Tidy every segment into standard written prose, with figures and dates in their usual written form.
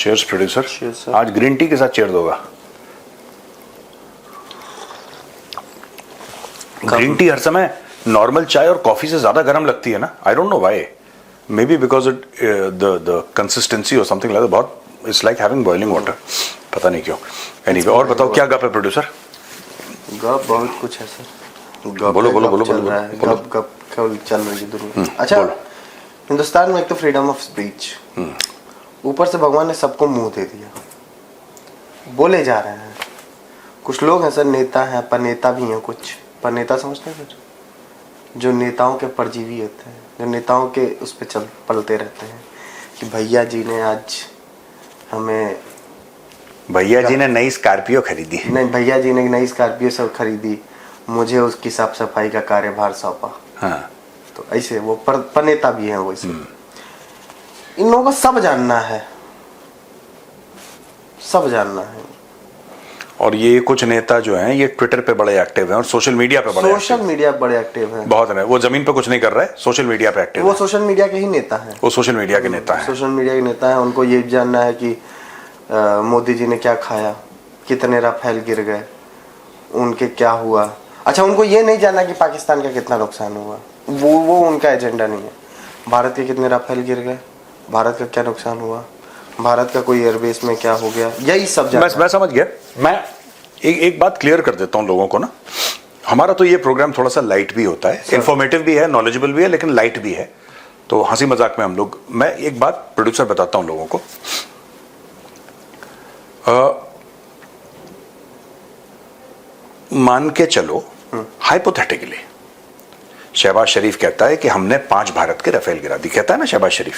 Cheers producer. Cheers, sir. आज green tea के साथ चेयर दोगा? ग्रीन टी हर समय नॉर्मल चाय और कॉफी से ज्यादा गर्म लगती है ना। I don't know why, may be because it the consistency और समथिंग लाइक बहुत it's like having boiling water, पता नहीं क्यों। एनीवे, और बताओ क्या गप है प्रोड्यूसर? गप बहुत कुछ है सर। गप बोलो, है, बोलो, गप बोलो, चल बोलो, रहा है, बोलो। गप केवल चल रही है दुनिया। अच्छा, बोलो। हिंदुस्तान में एक तो फ्रीडम ऑफ स्पीच, ऊपर से भगवान ने सबको मुंह दे दिया, बोले जा रहे हैं। कुछ लोग हैं सर, नेता हैं, पनेता भी हैं कुछ। पनेता समझते हैं सर? जो नेताओं के परजीवी होते हैं, जो नेताओं के उस पर चल पलते रहते हैं कि भैया जी ने आज हमें, भैया जी ने नई स्कॉर्पियो खरीदी। नहीं, भैया जी ने नई स्कॉर्पियो सब खरीदी, मुझे उसकी साफ सफाई का कार्यभार सौंपा। हाँ, तो ऐसे वो पनेता भी हैं वैसे। इन लोगों को सब जानना है, सब जानना है। और ये कुछ नेता जो हैं ये ट्विटर पे बड़े एक्टिव हैं और सोशल मीडिया पे बड़े सोशल मीडिया बड़े एक्टिव हैं। बहुत है। वो जमीन पे कुछ नहीं कर रहा है, सोशल मीडिया पे एक्टिव वो है। सोशल मीडिया के ही नेता हैं। वो सोशल मीडिया के नेता हैं। सोशल मीडिया के नेता हैं। उनको ये जानना है कि मोदी जी ने क्या खाया, कितने राफेल गिर गए, उनके क्या हुआ। अच्छा, उनको ये नहीं जानना कि पाकिस्तान का कितना नुकसान हुआ। वो उनका एजेंडा नहीं है। भारत के कितने राफेल गिर गए, भारत का क्या नुकसान हुआ, भारत का कोई एयरबेस में क्या हो गया, यही सब जानना। मैं समझ गया। मैं एक बात क्लियर कर देता हूं लोगों को ना। हमारा तो ये प्रोग्राम थोड़ा सा लाइट भी होता है, इंफॉर्मेटिव भी है, नॉलेजेबल भी है, लेकिन लाइट भी है। तो हंसी मजाक में हम लोग, मैं एक बात प्रोड्यूसर बताता हूं लोगों को। मान के चलो हाइपोथेटिकली शहबाज शरीफ कहता है कि हमने 5 भारत के राफेल गिरा दी, कहता है ना शहबाज शरीफ।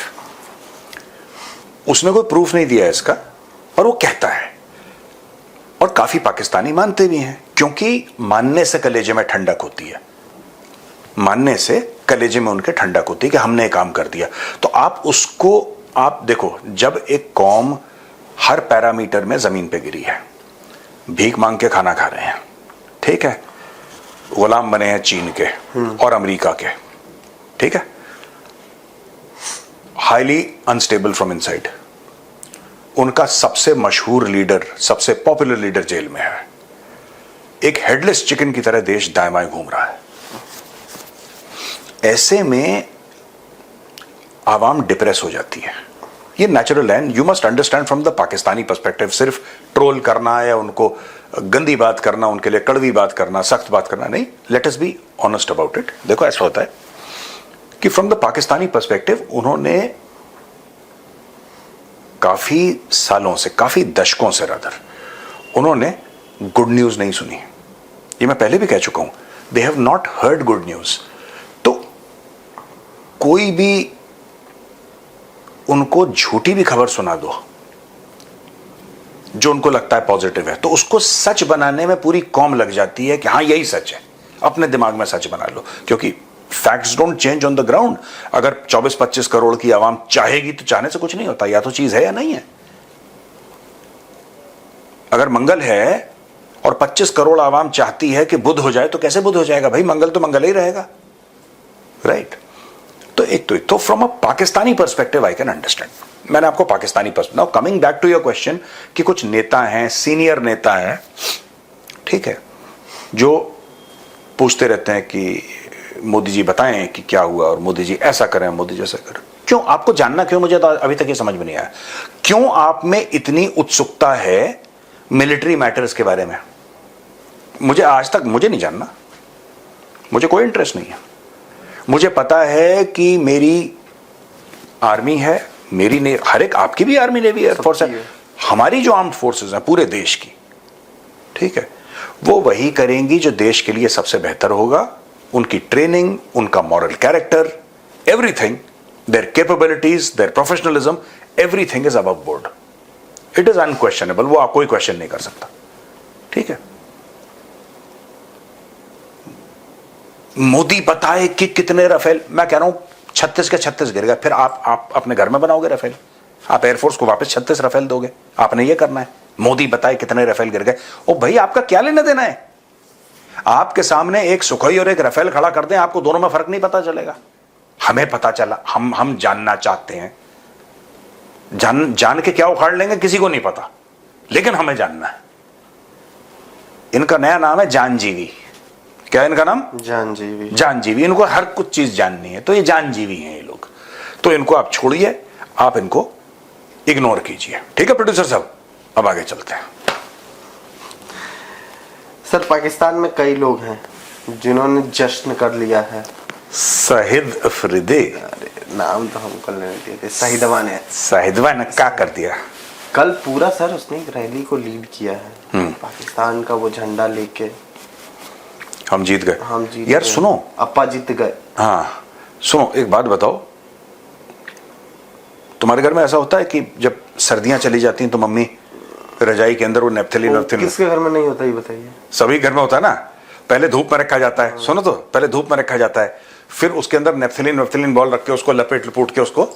उसने कोई प्रूफ नहीं दिया इसका, और वो कहता है। और काफी पाकिस्तानी मानते भी हैं, क्योंकि मानने से कलेजे में ठंडक होती है। मानने से कलेजे में उनके ठंडक होती है कि हमने काम कर दिया। तो आप उसको, आप देखो, जब एक कौम हर पैरामीटर में जमीन पे गिरी है, भीख मांग के खाना खा रहे हैं, ठीक है, गुलाम बने हैं चीन के और अमेरिका के, ठीक है, हाईली अनस्टेबल फ्रॉम इनसाइड, उनका सबसे मशहूर लीडर, सबसे पॉपुलर लीडर जेल में है, एक हेडलेस चिकन की तरह देश दाएं बाएं घूम रहा है। ऐसे में आवाम डिप्रेस हो जाती है। ये नेचुरल है। You must understand from the Pakistani perspective. सिर्फ ट्रोल करना या उनको गंदी बात करना, उनके लिए कड़वी बात करना, सख्त बात करना नहीं। Let us be honest about it. देखो, ऐसा होता है कि फ्रॉम द पाकिस्तानी पर्सपेक्टिव उन्होंने काफी सालों से, काफी दशकों से रादर, उन्होंने गुड न्यूज नहीं सुनी। ये मैं पहले भी कह चुका हूं, they have not heard good news. तो कोई भी उनको झूठी भी खबर सुना दो जो उनको लगता है पॉजिटिव है, तो उसको सच बनाने में पूरी कौम लग जाती है कि हाँ यही सच है। अपने दिमाग में सच बना लो, क्योंकि facts don't change on the ground. अगर 24-25 करोड़ की आवाम चाहेगी तो चाहने से कुछ नहीं होता, या तो चीज है या नहीं है। अगर मंगल है और 25 करोड़ आवाम चाहती है कि बुध हो जाए, तो कैसे बुध हो जाएगा भाई? मंगल तो मंगल ही रहेगा, राइट? तो एक तो from a Pakistani perspective I can understand. मैंने आपको Pakistani perspective, now coming back to your question, कि कुछ नेता हैं, सीनियर नेता हैं, ठीक है, जो पूछते रहते हैं कि मोदी जी बताएं कि क्या हुआ, और मोदी जी ऐसा करें, मोदी जी ऐसा करें। क्यों आपको जानना, क्यों? मुझे तो अभी तक ये समझ में नहीं आया, क्यों आप में इतनी उत्सुकता है मिलिट्री मैटर्स के बारे में? मुझे आज तक, मुझे नहीं जानना, मुझे कोई इंटरेस्ट नहीं है। मुझे पता है कि मेरी आर्मी है, मेरी ने, हर एक, आपकी भी आर्मी नेवी एयरफोर्स है, हमारी जो आर्म्ड फोर्सेस हैं पूरे देश की, ठीक है, वो वही करेंगी जो देश के लिए सबसे बेहतर होगा। उनकी ट्रेनिंग, उनका moral character, everything, their capabilities, their professionalism, everything is above board. It is unquestionable. वो आप कोई क्वेश्चन नहीं कर सकता, ठीक है। मोदी बताए कि कितने राफेल, मैं कह रहा हूं 36 के 36 गिर गए, फिर आप अपने घर में बनाओगे राफेल? आप एयरफोर्स को वापस 36 राफेल दोगे? आपने ये करना है? मोदी बताए कितने राफेल गिर गए। ओ भाई, आपका क्या लेना देना है? आपके सामने एक सुखोई और एक राफेल खड़ा कर दें, आपको दोनों में फर्क नहीं पता चलेगा? हमें पता चला, हम जानना चाहते हैं। जान के क्या उखाड़ लेंगे किसी को नहीं पता, लेकिन हमें जानना है। इनका नया नाम है जानजीवी। क्या है इनका नाम? जानजीवी। जानजीवी। इनको हर कुछ चीज जाननी है, तो ये जानजीवी हैं ये लोग। तो इनको आप छोड़िए, आप इनको इग्नोर कीजिए। ठीक है प्रोड्यूसर साहब, अब आगे चलते हैं। सर, पाकिस्तान में कई लोग हैं जिन्होंने जश्न कर लिया है। शाहिद अफरीदी। अरे नाम तो हमको लेने दिए थे। शाहिदवा ने। शाहिदवा ने क्या कर दिया? कल पूरा सर उसने एक रैली को लीड किया है, पाकिस्तान का वो झंडा लेके। हम जीत गए। हम जीत यार गए। सुनो, अप्पा जीत गए। हाँ सुनो, एक बात बताओ, तुम्हारे घर में ऐसा होता है कि जब सर्दियां चली जाती हैं तो मम्मी रजाई के अंदर वो नेप्थलीन किसके घर में नहीं होता, ये बताइए। सभी घर में होता है ना। पहले धूप में रखा जाता है, सुनो तो, पहले धूप में रखा जाता है, फिर उसके अंदर नेप्थलीन बॉल रख के उसको लपेट लपूट के उसको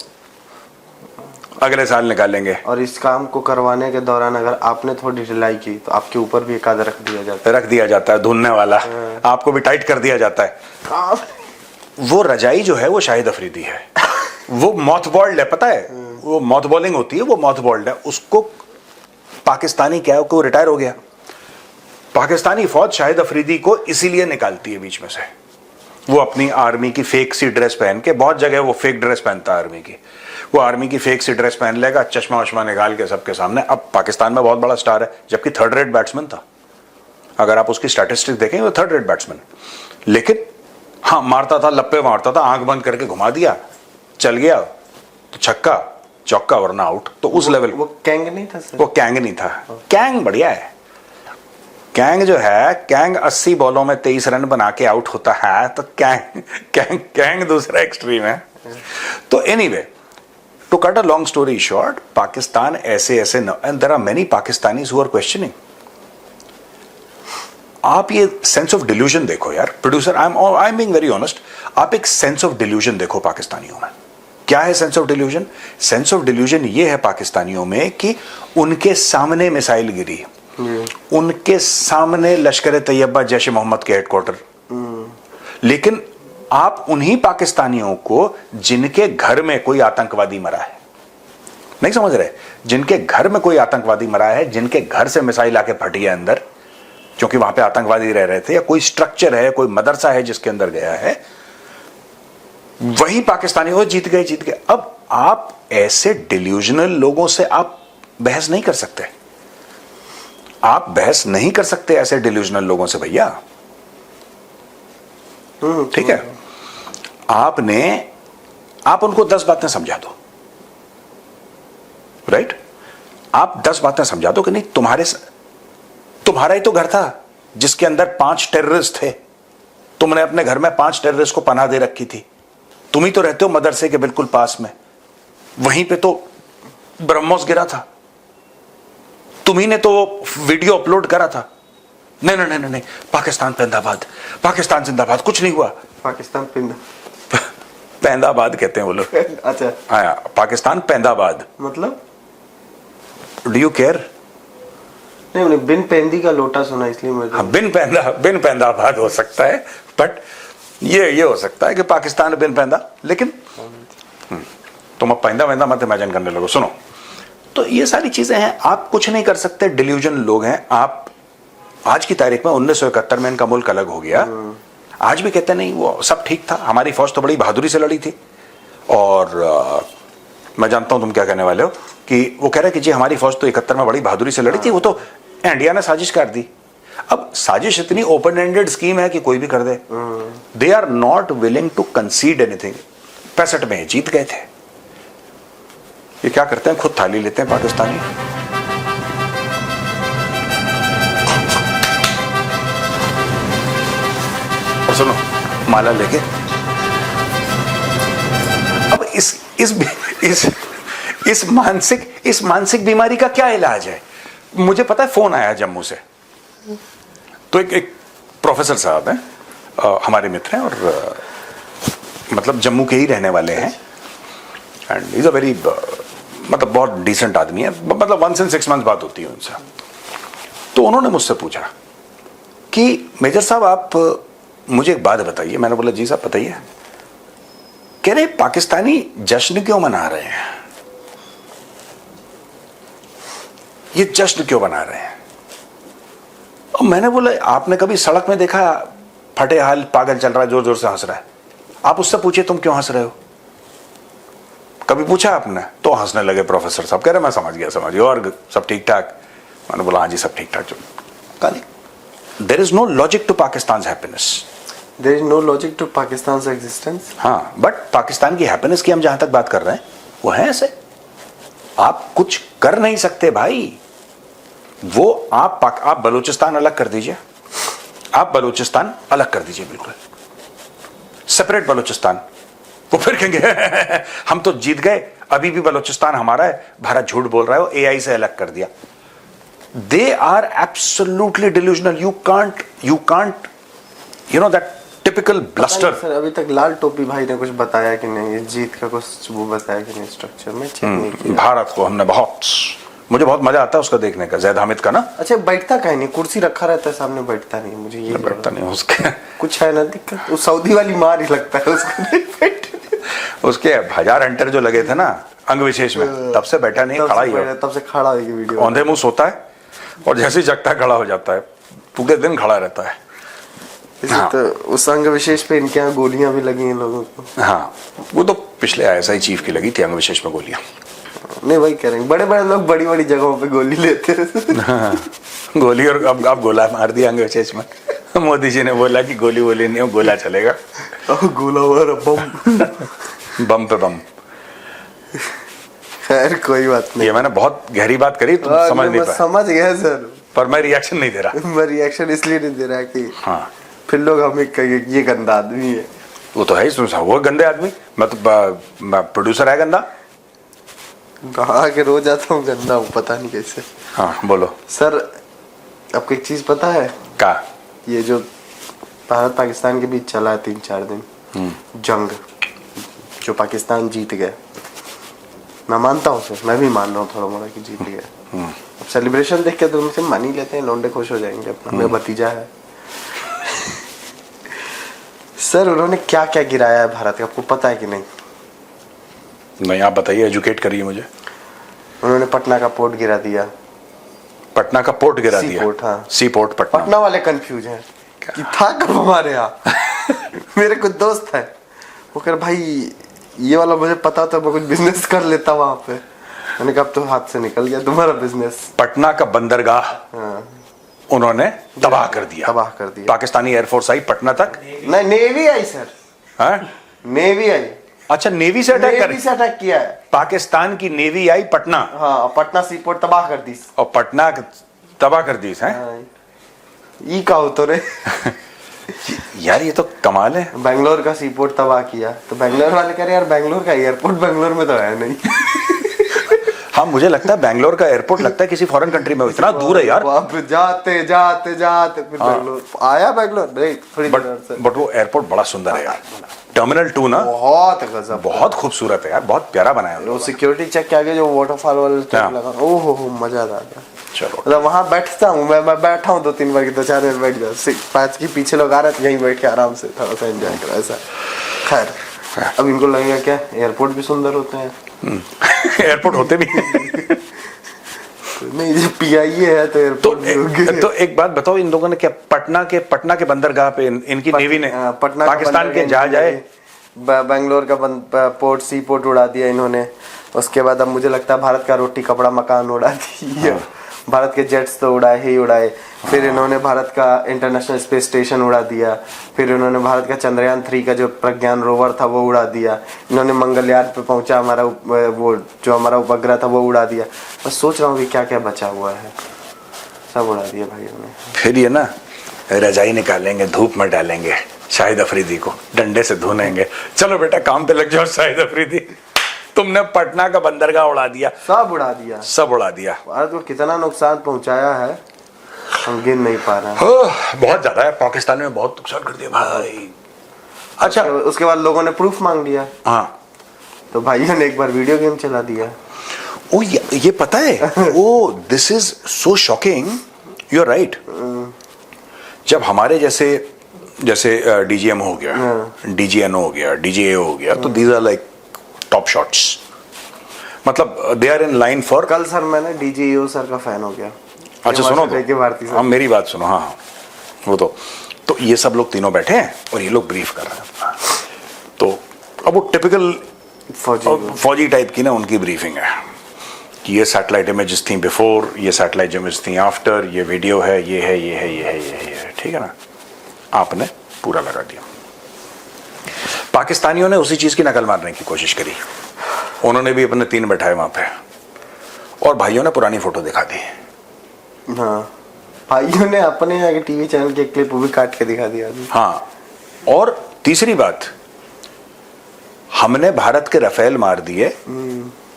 अगले साल निकालेंगे। और इस काम को करवाने के दौरान अगर आपने थोड़ी ढिलाई की तो आपके ऊपर भी एक आधा रख दिया जाता है धुलने वाला। आपको भी टाइट कर दिया जाता है। वो रजाई जो है वो शाहिद अफरीदी है। वो मॉथबॉल्ड है, पता है, वो मॉथबॉलिंग होती है, वो मॉथबॉल्ड है। उसको पाकिस्तानी क्या है, वो रिटायर हो गया। पाकिस्तानी फौज शाहिद अफरीदी को इसीलिए निकालती है बीच में से। वो अपनी आर्मी की फेक सी ड्रेस पहन के, बहुत जगह वो फेक ड्रेस पहनता है आर्मी की, वो आर्मी की फेक सी ड्रेस पहन लेगा, चश्मा वश्मा निकाल के सबके सामने। अब पाकिस्तान में बहुत बड़ा स्टार है, जबकि थर्ड रेट बैट्समैन था। अगर आप उसकी स्टैटिस्टिक्स देखें वो थर्ड रेट बैट्समैन, लेकिन हाँ मारता था, लप्पे मारता था, आंख बंद करके घुमा दिया, चल गया तो छक्का चौका वरना आउट। तो उस लेवल वो कैंग नहीं था सर। वो कैंग नहीं था। कैंग बढ़िया है। कैंग जो है, कैंग 80 बॉलों में 23 रन बना के आउट होता है, तो कैंग दूसरा एक्सट्रीम है। तो anyway, to cut a long story short, Pakistan ऐसे and there are many Pakistanis who are questioning. आप ये सेंस ऑफ डिल्यूजन देखो यार producer, I am being very honest. आप एक सेंस ऑफ डिल्यूजन देखो पाकिस्तानियों में। क्या है sense of delusion? Sense of delusion ये है पाकिस्तानियों में कि उनके सामने मिसाइल गिरी, उनके सामने लश्कर तैयबा जैश मोहम्मद के हेडक्वार्टर, लेकिन आप उन्हीं पाकिस्तानियों को जिनके घर में कोई आतंकवादी मरा है नहीं समझ रहे, जिनके घर में कोई आतंकवादी मरा है, जिनके घर से मिसाइल आके फटी है अंदर क्योंकि वहां पे आतंकवादी रह रहे थे, या कोई स्ट्रक्चर है, कोई मदरसा है जिसके अंदर गया है, वही पाकिस्तानी वो जीत गए। अब आप ऐसे डिल्यूजनल लोगों से आप बहस नहीं कर सकते, आप बहस नहीं कर सकते ऐसे डिल्यूजनल लोगों से भैया। ठीक है, आप उनको 10 बातें समझा दो, राइट? आप 10 बातें समझा दो कि नहीं, तुम्हारा ही तो घर था जिसके अंदर 5 टेररिस्ट थे, तुमने अपने घर में 5 टेररिस्ट को पनाह दे रखी थी, तुम ही तो रहते हो मदरसे के बिल्कुल पास में, वहीं पे तो ब्रह्मोस गिरा था, तुम्ही ने तो वीडियो अपलोड करा था। नहीं, पाकिस्तान पैंदाबाद, पाकिस्तान जिंदाबाद, कुछ नहीं हुआ। पाकिस्तान पैंदाबाद कहते हैं वो लोग। अच्छा, हाँ, पाकिस्तान पैंदाबाद मतलब डू यू केयर? नहीं, बिन पेंदी का लोटा सुना इसलिए मैं। हाँ, बिन पैंदाबाद हो सकता है, बट ये हो सकता है कि पाकिस्तान बिन पैंदा, लेकिन तुम अब पैंदा वैंदा मत इमेजिन करने लगो। सुनो, तो ये सारी चीजें हैं, आप कुछ नहीं कर सकते, डिल्यूजन लोग हैं आप। आज की तारीख में 1971 में इनका मुल्क अलग हो गया, आज भी कहते नहीं वो सब ठीक था, हमारी फौज तो बड़ी बहादुरी से लड़ी थी। और मैं जानता हूं तुम क्या कहने वाले हो, कि वो कह रहे कि जी हमारी फौज तो 71 में बड़ी बहादुरी से लड़ी थी, वो तो इंडिया ने साजिश कर दी। अब साजिश इतनी ओपन एंडेड स्कीम है कि कोई भी कर दे। They are not willing to concede anything. 65 में जीत गए थे। ये क्या करते हैं, खुद थाली लेते हैं पाकिस्तानी। और सुनो, माला लेके अब इस मानसिक बीमारी का क्या इलाज है? मुझे पता है, फोन आया जम्मू से, तो एक प्रोफेसर साहब हैं, हमारे मित्र हैं, और मतलब जम्मू के ही रहने वाले हैं, एंड इज अ वेरी मतलब बहुत डिसेंट आदमी है, मतलब 1 in 6 months बात होती है उनसे। तो उन्होंने मुझसे पूछा कि मेजर साहब आप मुझे एक बात बताइए। मैंने बोला जी साहब बताइए। कह रहे पाकिस्तानी जश्न क्यों मना रहे हैं? ये जश्न क्यों बना रहे हैं? और मैंने बोला आपने कभी सड़क में देखा फटे हाल पागल चल रहा है जोर जोर से हंस रहा है? आप उससे पूछिए तुम क्यों हंस रहे हो? कभी पूछा आपने? तो हंसने लगे प्रोफेसर साहब, कह रहे मैं समझ गया और सब ठीक ठाक। मैंने बोला हाँ जी सब ठीक ठाक। There is no logic to Pakistan happiness. There is no logic to Pakistan existence. हाँ, बट पाकिस्तान की हैप्पीनेस की हम जहां तक बात कर रहे हैं वो है ऐसे। आप कुछ कर नहीं सकते भाई। वो आप बलूचिस्तान अलग कर दीजिए, आप बलूचिस्तान अलग कर दीजिए, बिल्कुल सेपरेट बलूचिस्तान। वो फिर कहेंगे हम तो जीत गए, अभी भी बलूचिस्तान हमारा है, भारत झूठ बोल रहा है, वो एआई से अलग कर दिया। They are absolutely delusional. You can't you know that typical bluster. Sir अभी तक लाल टोपी भाई ने कुछ बताया कि नहीं, ये जीत का कुछ वो बताया कि नहीं स्ट्रक्चर में? चेक नहीं किया। भारत को हमने मुझे बहुत मजा आता है उसका देखने का, जैद हामिद का ना। अच्छा बैठता कहीं नहीं, कुर्सी रखा रहता है सामने, बैठता नहीं। मुझे ये बैठता नहीं उसके कुछ है ना दिक्कत। वो सऊदी वाली मार ही लगता है उसको। उसके 1000 हंटर जो लगे थे ना अंग विशेष में, तब से बैठा नहीं, खड़ा ही है। तब से खड़ा है वीडियो। औंधे मुंह सोता है और जैसे ही जगता है खड़ा हो जाता है, पूरे दिन खड़ा रहता है। हाँ। तो उस अंग विशेष पे इनके यहाँ गोलियां भी लगी हैं लोगों को। हाँ, वो तो पिछले आईएसआई चीफ की लगी थी अंग विशेष में गोलियां। नहीं वही कह रहे हैं, बड़े बड़े लोग बड़ी बड़ी जगहों पे गोली लेते हैं। हाँ, गोली। और अब गोला मार दिया अंग विशेष में। मोदी जी ने बोला कि गोली वोली नहीं हो, गोला चलेगा। गोला और बम बम पे बम। खैर कोई बात नहीं। ये मैंने बहुत गहरी बात करी, तुम समझ नहीं पाए। समझ गया सर, पर मैं रिएक्शन नहीं दे रहा। मैं रिएक्शन इसलिए नहीं दे रहा कि हाँ, फिर लोग हमें कहेंगे ये गंदा आदमी है। वो तो है ही, वो गंदे आदमी। मैं तो प्रोड्यूसर है गंदा। कहा के रोज आता हूँ गंदा हूँ, पता नहीं कैसे। हाँ बोलो सर आपको एक चीज पता है? क्या? ये जो भारत पाकिस्तान के बीच चला है 3-4 दिन जंग, जो पाकिस्तान जीत गया, मैं मानता हूँ सर, मैं भी मान रहा हूँ थोड़ा मोड़ा कि जीत गया। अब सेलिब्रेशन देख के तो उनसे मान ही लेते हैं, लौंडे खुश हो जाएंगे, अपना मेरा भतीजा है। सर उन्होंने क्या क्या गिराया है भारत का, आपको पता है कि नहीं? नहीं, आप बताइए, एजुकेट करिए मुझे। उन्होंने पटना का पोर्ट गिरा दिया। पटना का पोर्ट गिरा दिया? पोर्ट, हाँ। सी पोर्ट पटना। पटना वाले कंफ्यूज हैं कि था कब हमारे यहाँ। मेरे कुछ दोस्त है, वो कह रहे भाई ये वाला मुझे पता था, मैं कुछ बिजनेस कर लेता वहां पे। मैंने कहा अब तो हाथ से निकल गया तुम्हारा बिजनेस। पटना का बंदरगाह हाँ। उन्होंने तबाह कर दिया। तबाह कर दिया। पाकिस्तानी एयरफोर्स आई पटना तक। नहीं, नेवी आई सर। हाँ? नेवी आई। अच्छा, नेवी से अटैक किया है। पाकिस्तान की नेवी आई पटना। हाँ, पटना सी पोर्ट तबाह कर दी। और पटना तबाह कर दी है। हाँ। ई का हो तो रे। यार ये तो कमाल है। बेंगलोर का सी पोर्ट तबाह किया, तो बेंगलोर वाले कह रहे यार बेंगलोर का एयरपोर्ट बेंगलोर में तो है नहीं। हाँ, मुझे लगता है बेंगलोर का एयरपोर्ट लगता है किसी फॉरेन कंट्री में, इतना दूर है यार। जाते जाते जाते फिर बेंगलोर आया। बेंगलोर नहीं, थोड़ी बट वो एयरपोर्ट बड़ा सुंदर है यार। टर्मिनल 2 ना बहुत गजब, बहुत खूबसूरत है यार, बहुत प्यारा बनाया वो सिक्योरिटी चेक के आगे जो वाटरफॉल वाला लगा, ओहो हो मजा आ गया। चलो, मतलब वहां बैठता हूँ मैं बैठा हूँ 2-3 बार की, 2-4 मिनट बैठ जाओ। 5 के पीछे लोग आ रहे थे, यहीं बैठ के आराम से थोड़ा सा एंजॉय करो ऐसा। खैर अब इनको लगेगा क्या एयरपोर्ट भी सुंदर होते हैं। एयरपोर्ट होते भी नहीं, जो पीआईए है तो एयरपोर्ट। तो एक बात बताओ, इन लोगों ने क्या पटना के बंदरगाह पे इनकी नेवी ने पाकिस्तान के जहाज आए, बेंगलोर का पोर्ट सी पोर्ट उड़ा दिया इन्होंने। उसके बाद अब मुझे लगता है भारत का रोटी कपड़ा मकान उड़ा दिया। भारत के जेट्स तो उड़ाए ही उड़ाए। फिर इन्होंने भारत का इंटरनेशनल स्पेस स्टेशन उड़ा दिया। फिर इन्होंने भारत का चंद्रयान 3 का जो प्रज्ञान रोवर था वो उड़ा दिया। इन्होंने मंगलयान पे पहुंचा हमारा वो जो हमारा उपग्रह था वो उड़ा दिया। मैं सोच रहा हूँ कि क्या क्या बचा हुआ है, सब उड़ा दिया भाई उन्होंने। फिर ये ना रजाई निकालेंगे, धूप में डालेंगे, शाहिद अफरीदी को डंडे से धुनेंगे। चलो बेटा काम पे लग जाओ शाहिद अफरीदी, तुमने पटना का बंदरगाह उड़ा दिया, सब उड़ा दिया, सब उड़ा दिया। भारत को कितना नुकसान पहुंचाया है हम गिन नहीं पा रहे हैं। बहुत ज्यादा है, पाकिस्तान में बहुत नुकसान कर दिया भाई। अच्छा, उसके बाद लोगों ने प्रूफ मांग लिया। हाँ, तो भाइयों ने एक बार वीडियो गेम चला दिया। ओ ये पता है, oh this is so shocking, you are right. जब हमारे जैसे डीजीएम हो गया, डीजीएनओ हो गया, डीजीए हो गया, तो these are like top shots. मतलब they are in line for. कल सर मैंने डीजीओ सर का फैन हो गया। अच्छा सुनो के भारती तो, हाँ मेरी बात सुनो, हाँ वो तो ये सब लोग तीनों बैठे हैं और ये लोग ब्रीफ कर रहे हैं। तो अब वो टिपिकल फौजी टाइप की ना उनकी ब्रीफिंग है कि ये सैटेलाइट इमेजेस थी बिफोर, ये सैटेलाइट इमेज थी आफ्टर, ये वीडियो है, ये है, ये है, ये है, ये है, ठीक है ना। आपने पूरा लगा दिया। पाकिस्तानियों ने उसी चीज की नकल मारने की कोशिश करी, उन्होंने भी अपने 3 बैठाए वहां पे और भाइयों ने पुरानी फोटो दिखा दी। हाँ, भाइयों ने अपने यहाँ के टीवी चैनल के क्लिप भी काट के दिखा दिया। हाँ, और तीसरी बात, हमने भारत के राफेल मार दिए,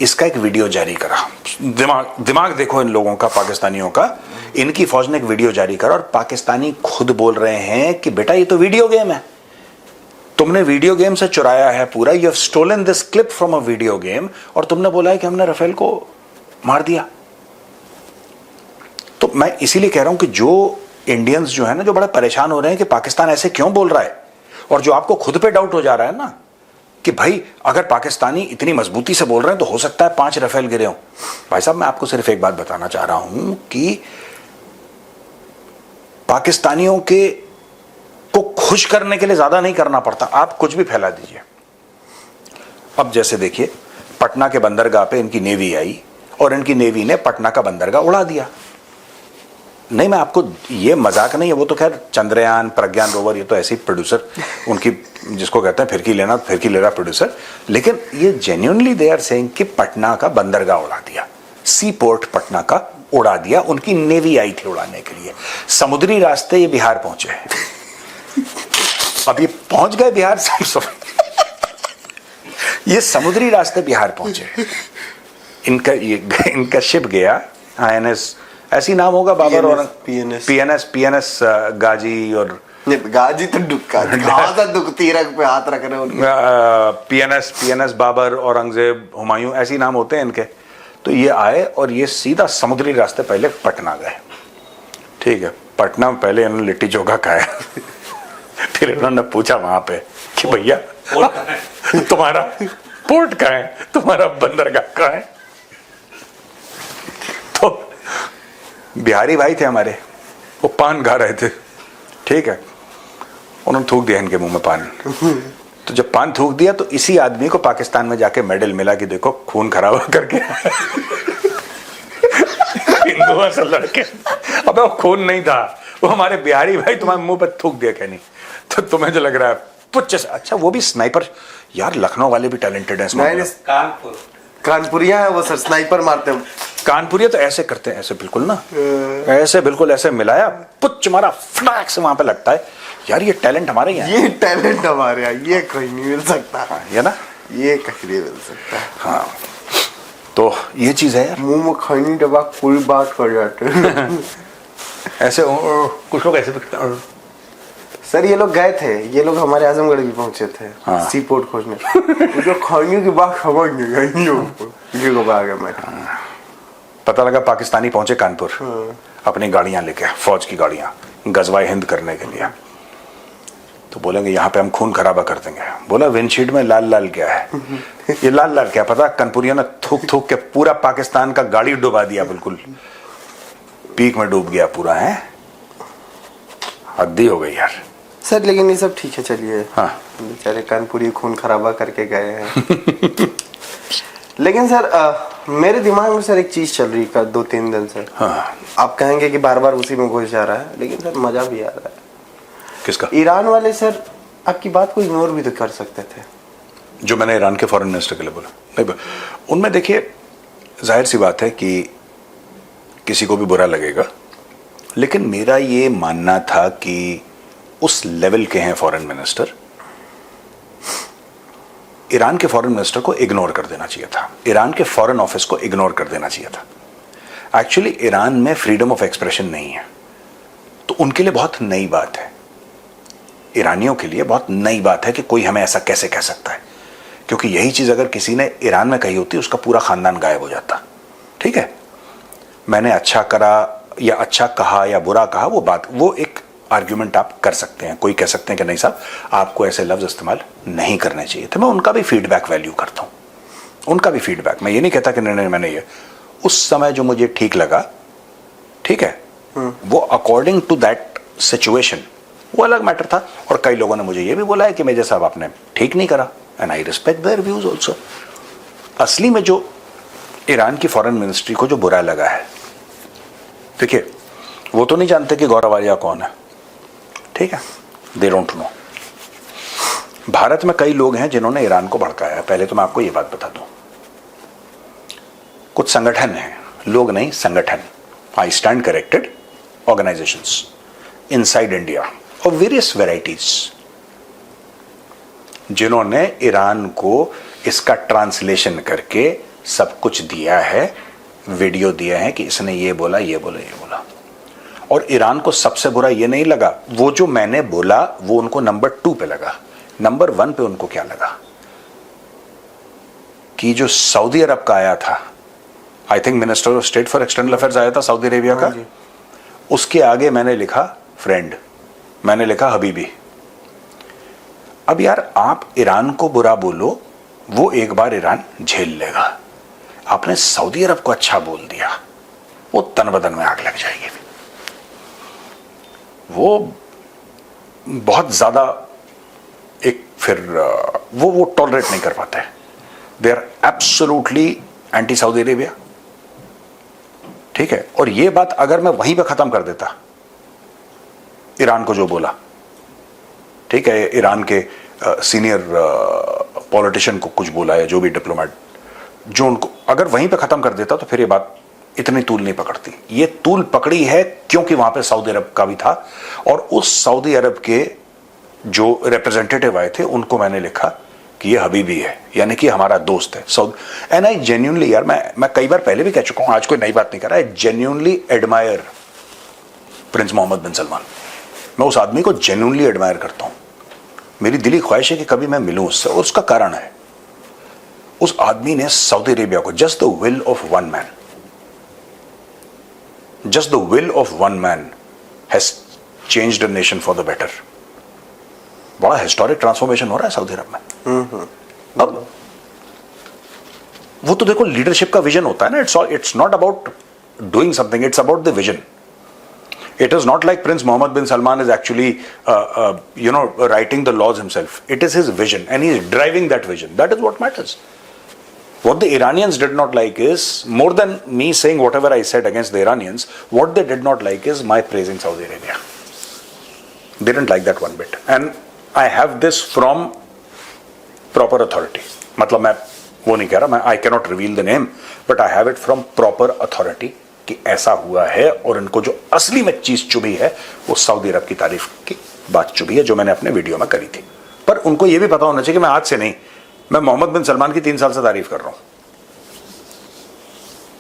इसका एक वीडियो जारी करा। दिमाग देखो इन लोगों का, पाकिस्तानियों का। इनकी फौज ने एक वीडियो जारी करा और पाकिस्तानी खुद बोल रहे हैं कि बेटा ये तो वीडियो गेम है, तुमने वीडियो गेम से चुराया है पूरा, you have stolen this clip from a video game, और तुमने बोला है कि हमने राफेल को मार दिया। तो मैं इसीलिए कह रहा हूं कि जो इंडियंस जो है ना, जो बड़ा परेशान हो रहे हैं कि पाकिस्तान ऐसे क्यों बोल रहा है, और जो आपको खुद पे डाउट हो जा रहा है ना कि भाई अगर पाकिस्तानी इतनी मजबूती से बोल रहे हैं तो हो सकता है 5 राफेल गिरे हों। भाई साहब मैं आपको सिर्फ एक बात बताना चाह रहा हूं कि पाकिस्तानियों के को खुश करने के लिए ज्यादा नहीं करना पड़ता, आप कुछ भी फैला दीजिए। अब जैसे देखिए, पटना के बंदरगाह पे इनकी नेवी आई और इनकी नेवी ने पटना का बंदरगाह उड़ा दिया। नहीं, मैं आपको, ये मजाक नहीं है, वो तो खैर चंद्रयान, प्रज्ञान रोवर, ये तो ऐसे ही प्रोड्यूसर उनकी, जिसको कहते हैं फिरकी लेना फिरकी ले रहा प्रोड्यूसर, लेकिन ये जेन्युइनली दे आर सेइंग कि पटना का बंदरगाह उड़ा दिया, सी पोर्ट पटना का उड़ा दिया। उनकी नेवी आई थी उड़ाने के लिए, समुद्री रास्ते ये बिहार पहुंचे। अब ये पहुंच गए बिहार, ये समुद्री रास्ते बिहार पहुंचे। इनका शिप गया INS, ऐसी नाम होगा बाबर, और PNS गाजी, और गाजी तो तीरक पे हाथ रख रहे हैं। PNS बाबर, औरंगजेब, हुमायूं, ऐसी नाम होते हैं इनके। तो ये आए और ये सीधा समुद्री रास्ते पहले पटना गए, ठीक है। पटना में पहले इन्होंने लिट्टी चोखा खाया, फिर इन्होंने पूछा वहां पे कि भैया तुम्हारा पोर्ट कहाँ है, तुम्हारा बंदरगाह कहाँ है। तो बिहारी भाई थे हमारे, वो पान खा रहे थे, ठीक है। उन्होंने थूक दिया इनके मुंह में पान। तो जब पान थूक दिया तो इसी आदमी को पाकिस्तान में जाके मेडल मिला कि देखो खून खराबा करके हिंदुओं से लड़के। अबे वो खून नहीं था, वो हमारे बिहारी भाई तुम्हारे मुंह पर थूक दिया कहनी। तो तुम्हें जो लग रहा है पुच्छ, अच्छा वो भी स्नाइपर, यार लखनऊ वाले भी टैलेंटेड हैं। कानपुरिया है वो सर, स्नाइपर मारते हैं। कानपुरिया तो ऐसे करते हैं, ऐसे बिल्कुल ना, ऐसे बिल्कुल ऐसे मिलाया, पुच्छ मारा, फ्लैक से वहां पे लगता है। यार ये टैलेंट हमारे यहाँ, ये टैलेंट हमारे यहाँ, ये कहीं नहीं मिल सकता। हाँ, ये ना, ये कहीं नहीं मिल सकता। हाँ, तो ये चीज है यार, मुंह में खैनी दबा पूरी बात कर जाते हैं। ऐसे कुछ लोग ऐसे सर ये लोग गए थे, ये लोग हमारे आजमगढ़ भी पहुंचे थे, हाँ। सी पोर्ट खोजने। जो खैनी की बात समझ नहीं गई, पता लगा पाकिस्तानी पहुंचे कानपुर अपनी गाड़ियां लेके, फौज की गाड़ियां, गजवाए हिंद करने के लिए। तो बोलेंगे यहाँ पे हम खून खराबा कर देंगे। बोला विंडशील्ड में लाल लाल क्या है? ये लाल लाल क्या पता, कनपुरिया ने थूक थूक के पूरा पाकिस्तान का गाड़ी डुबा दिया, बिल्कुल पीक में डूब गया पूरा। है हद्दी हो गई यार सर। लेकिन ये सब ठीक है, चलिए। हाँ, बेचारे कानपुरी खून खराबा करके गए हैं। लेकिन सर मेरे दिमाग में सर एक चीज चल रही है 2-3 दिन से। हाँ। आप कहेंगे कि बार बार उसी में घुस जा रहा है, लेकिन सर मजा भी आ रहा है। किसका? ईरान वाले सर आपकी बात को इग्नोर भी तो कर सकते थे। जो मैंने ईरान के फॉरेन मिनिस्टर के लिए बोला, नहीं उनमें देखिए जाहिर सी बात है कि किसी को भी बुरा लगेगा, लेकिन मेरा ये मानना था कि उस लेवल के हैं फॉरेन मिनिस्टर, ईरान के फॉरेन मिनिस्टर को इग्नोर कर देना चाहिए था, ईरान के फॉरेन ऑफिस को इग्नोर कर देना चाहिए था। एक्चुअली ईरान में फ्रीडम ऑफ एक्सप्रेशन नहीं है, तो उनके लिए बहुत नई बात है, ईरानियों के लिए बहुत नई बात है कि कोई हमें ऐसा कैसे कह सकता है, क्योंकि यही चीज अगर किसी ने ईरान में कही होती उसका पूरा खानदान गायब हो जाता। ठीक है, मैंने अच्छा करा या अच्छा कहा या बुरा कहा, वो बात, वो एक आर्ग्यूमेंट आप कर सकते हैं, कोई कह सकते हैं कि नहीं साहब आपको ऐसे लफ्ज इस्तेमाल नहीं करने चाहिए थे, मैं उनका भी फीडबैक वैल्यू करता हूं। उनका भी फीडबैक, मैं ये नहीं कहता कि नहीं मैंने ये, उस समय जो मुझे ठीक लगा, ठीक है, वो अकॉर्डिंग टू दैट सिचुएशन वो अलग मैटर था। और कई लोगों ने मुझे ये भी बोला है कि मेजर साहब आपने ठीक नहीं करा, and I respect their views also. असली में जो ईरान की फॉरेन मिनिस्ट्री को जो बुरा लगा है, देखिए वो तो नहीं जानते कि गौरव आलिया कौन है, ठीक है, दे डोंट नो। भारत में कई लोग हैं जिन्होंने ईरान को भड़काया है। पहले तो मैं आपको ये बात बता दूं, कुछ संगठन हैं, लोग नहीं संगठन, I stand corrected, organisations inside India of various varieties, जिन्होंने ईरान को इसका ट्रांसलेशन करके सब कुछ दिया है, वीडियो दिया है कि इसने ये बोला ये बोला ये बोला। और ईरान को सबसे बुरा ये नहीं लगा, वो जो मैंने बोला वो उनको नंबर 2 पे लगा। नंबर 1 पे उनको क्या लगा कि जो सऊदी अरब का आया था, I think minister of state for external affairs आया था सऊदी अरेबिया का, उसके आगे मैंने लिखा फ्रेंड, मैंने लिखा हबीबी। अब यार आप ईरान को बुरा बोलो, वो एक बार ईरान झेल लेगा। आपने सऊदी अरब को अच्छा बोल दिया, वो तन बदन में आग लग जाएगी, वो बहुत ज्यादा एक फिर वो टॉलरेट नहीं कर पाते। They are absolutely anti Saudi Arabia, ठीक है। और ये बात अगर मैं वहीं पे खत्म कर देता, ईरान को जो बोला, ठीक है, ईरान के सीनियर पॉलिटिशियन को कुछ बोला है, जो भी डिप्लोमेट, जो उनको अगर वहीं पे खत्म कर देता तो फिर ये बात इतनी तूल नहीं पकड़ती। ये तूल पकड़ी है क्योंकि वहां पे सऊदी अरब का भी था, और उस सऊदी अरब के जो रिप्रेजेंटेटिव आए थे उनको मैंने लिखा कि ये हबीबी है, यानी कि हमारा दोस्त है सऊदी। एंड आई जेन्युइनली यार, मैं कई बार पहले भी कह चुका हूं, आज कोई नई बात नहीं कर रहा है, जेन्युइनली एडमायर प्रिंस मोहम्मद बिन सलमान। मैं उस आदमी को जेन्युइनली एडमायर करता हूं, मेरी दिली ख्वाहिश है कि कभी मैं मिलूं उससे, और उसका कारण है उस आदमी ने सऊदी अरेबिया को just the will of one man, just the will of one man has changed a nation for the better. बड़ा हिस्टोरिक ट्रांसफॉर्मेशन हो रहा है सऊदी अरब में। अब वो तो देखो लीडरशिप का विजन होता है ना, it's not about doing something, it's about the vision. It is not like Prince Mohammed bin Salman is actually, writing the laws himself. It is his vision, and he is driving that vision. That is what matters. What the Iranians did not like is, more than me saying whatever I said against the Iranians, what they did not like is my praising Saudi Arabia. They didn't like that one bit. And I have this from proper authority. मतलब मैं वो नहीं कह रहा, I cannot reveal the name, but I have it from proper authority कि ऐसा हुआ है, और इनको जो असली में चीज चुभी है वो सऊदी अरब की तारीफ की बात चुभी है, जो मैंने अपने वीडियो में करी थी। पर उनको ये भी पता होना चाहिए कि मैं आज से नहीं, मैं मोहम्मद बिन सलमान की 3 साल से तारीफ कर रहा हूं,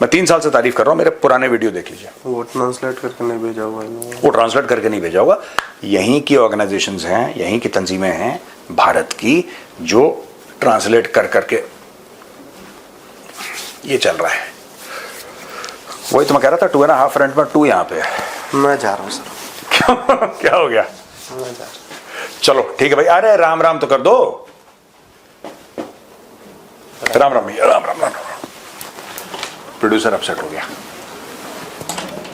मैं 3 साल से तारीफ कर रहा हूं। मेरे पुराने वीडियो देख लीजिए। वो ट्रांसलेट करके नहीं भेजा होगा, वो ट्रांसलेट करके नहीं भेजा होगा। यहीं की ऑर्गेनाइजेशंस हैं, यहीं की तंजीमें हैं भारत की, जो ट्रांसलेट कर करके ये चल रहा है। वही तो मैं कह रहा था, 2.5 फ्रंट में 2 यहाँ पे है। मैं जा रहा हूँ सर। क्यों, क्या हो गया? मैं जा रहा हूँ। चलो ठीक है भाई, अरे राम राम तो कर दो, राम राम भैया, राम राम राम। प्रोड्यूसर अपसेट हो गया।